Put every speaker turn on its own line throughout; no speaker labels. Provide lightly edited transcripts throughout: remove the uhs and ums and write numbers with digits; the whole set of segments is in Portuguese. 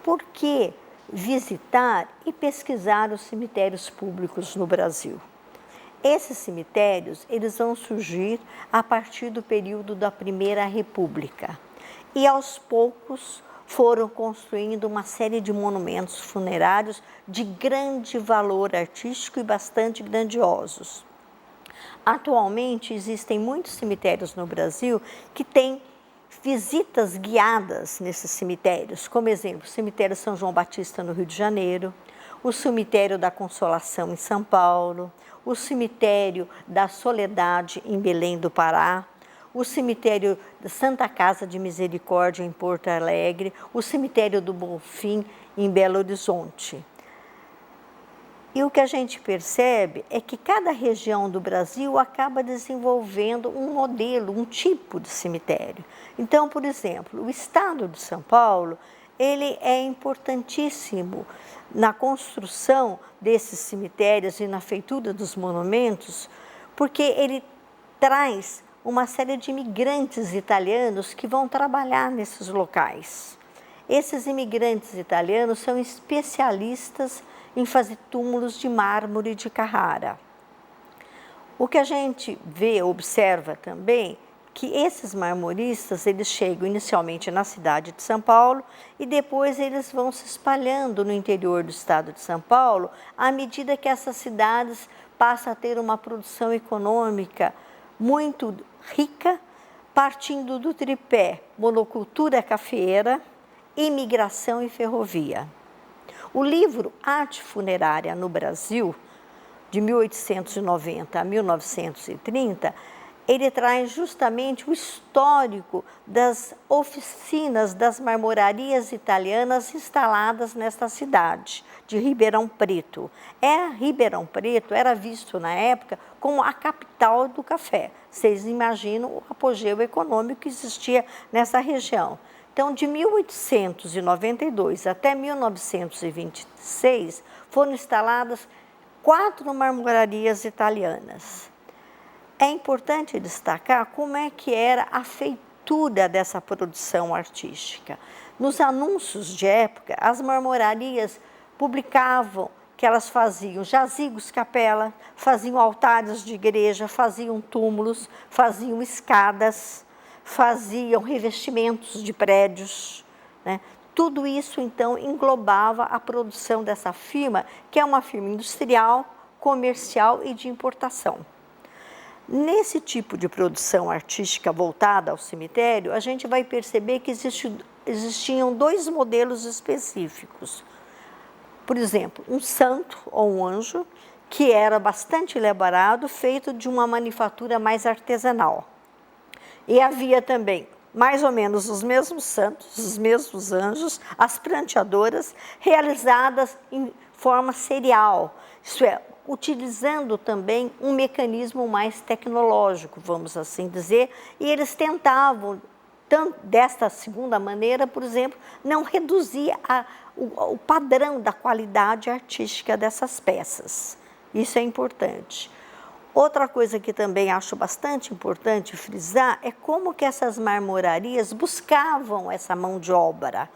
por que visitar e pesquisar os cemitérios públicos no Brasil? Esses cemitérios, eles vão surgir a partir do período da Primeira República e aos poucos foram construindo uma série de monumentos funerários de grande valor artístico e bastante grandiosos. Atualmente existem muitos cemitérios no Brasil que têm visitas guiadas nesses cemitérios, como exemplo, o cemitério São João Batista no Rio de Janeiro, o cemitério da Consolação em São Paulo, o cemitério da Soledade em Belém do Pará, o cemitério da Santa Casa de Misericórdia em Porto Alegre, o cemitério do Bonfim em Belo Horizonte. E o que a gente percebe é que cada região do Brasil acaba desenvolvendo um modelo, um tipo de cemitério. Então, por exemplo, o estado de São Paulo, ele é importantíssimo na construção desses cemitérios e na feitura dos monumentos, porque ele traz uma série de imigrantes italianos que vão trabalhar nesses locais. Esses imigrantes italianos são especialistas em fazer túmulos de mármore de Carrara. O que a gente vê, observa também, que esses marmoristas, eles chegam inicialmente na cidade de São Paulo e depois eles vão se espalhando no interior do estado de São Paulo, à medida que essas cidades passam a ter uma produção econômica muito rica, partindo do tripé monocultura cafeeira, imigração e ferrovia. O livro Arte Funerária no Brasil, de 1890 a 1930, ele traz justamente o histórico das oficinas das marmorarias italianas instaladas nesta cidade de Ribeirão Preto. Ribeirão Preto era visto na época como a capital do café. Vocês imaginam o apogeu econômico que existia nessa região. Então, de 1892 até 1926, foram instaladas 4 marmorarias italianas. É importante destacar como é que era a feitura dessa produção artística. Nos anúncios de época, as marmorarias publicavam que elas faziam jazigos capela, faziam altares de igreja, faziam túmulos, faziam escadas, faziam revestimentos de prédios, né? Tudo isso, então, englobava a produção dessa firma, que é uma firma industrial, comercial e de importação. Nesse tipo de produção artística voltada ao cemitério, a gente vai perceber que existiam 2 modelos específicos. Por exemplo, um santo ou um anjo, que era bastante elaborado, feito de uma manufatura mais artesanal. E havia também, mais ou menos, os mesmos santos, os mesmos anjos, as pranteadoras, realizadas em forma serial, isso é, utilizando também um mecanismo mais tecnológico, vamos assim dizer, e eles tentavam, desta segunda maneira, por exemplo, não reduzir o padrão da qualidade artística dessas peças. Isso é importante. Outra coisa que também acho bastante importante frisar é como que essas marmorarias buscavam essa mão de obra.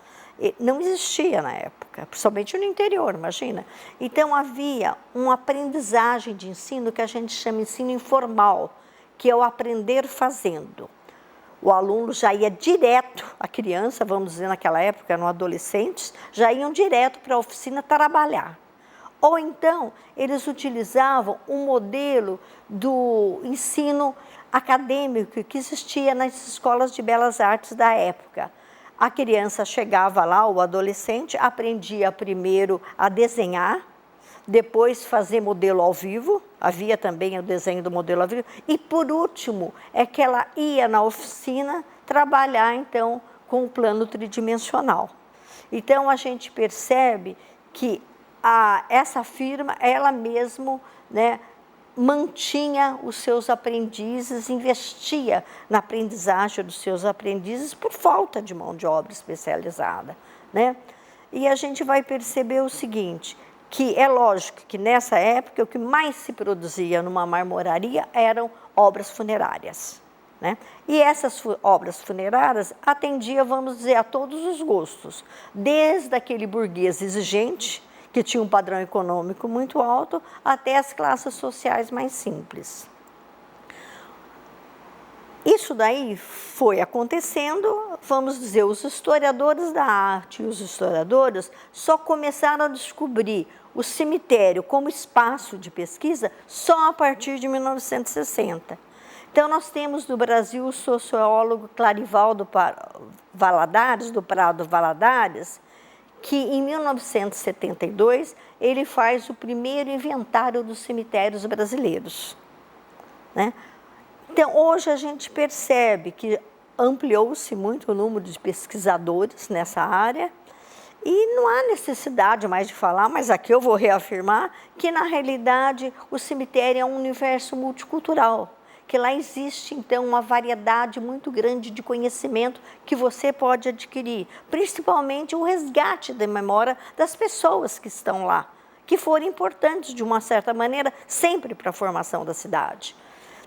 Não existia na época, principalmente no interior, imagina. Então havia uma aprendizagem de ensino que a gente chama de ensino informal, que é o aprender fazendo. O aluno já ia direto, a criança, vamos dizer naquela época, eram adolescentes, já iam direto para a oficina trabalhar. Ou então, eles utilizavam um modelo do ensino acadêmico que existia nas escolas de belas artes da época. A criança chegava lá, o adolescente, aprendia primeiro a desenhar, depois fazer modelo ao vivo, havia também o desenho do modelo ao vivo, e por último, é que ela ia na oficina trabalhar, então, com o plano tridimensional. Então, a gente percebe que essa firma, ela mesmo, né, mantinha os seus aprendizes, investia na aprendizagem dos seus aprendizes por falta de mão de obra especializada, né? E a gente vai perceber o seguinte, que é lógico que nessa época o que mais se produzia numa marmoraria eram obras funerárias. né? E essas obras funerárias atendiam, vamos dizer, a todos os gostos, desde aquele burguês exigente, que tinha um padrão econômico muito alto, até as classes sociais mais simples. Isso daí foi acontecendo, vamos dizer, os historiadores da arte e os historiadores só começaram a descobrir o cemitério como espaço de pesquisa só a partir de 1960. Então, nós temos no Brasil o sociólogo Clarivaldo Valadares, do Prado Valadares, que em 1972 ele faz o primeiro inventário dos cemitérios brasileiros, né? Então, hoje a gente percebe que ampliou-se muito o número de pesquisadores nessa área e não há necessidade mais de falar, mas aqui eu vou reafirmar que, na realidade, o cemitério é um universo multicultural, que lá existe, então, uma variedade muito grande de conhecimento que você pode adquirir, principalmente o resgate da memória das pessoas que estão lá, que foram importantes, de uma certa maneira, sempre para a formação da cidade.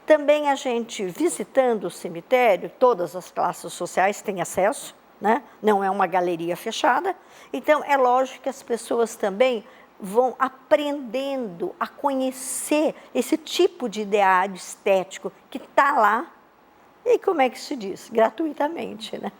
Também a gente, visitando o cemitério, todas as classes sociais têm acesso, né? Não é uma galeria fechada, então é lógico que as pessoas também vão aprendendo a conhecer esse tipo de ideário estético que está lá, e como é que se diz? Gratuitamente, né?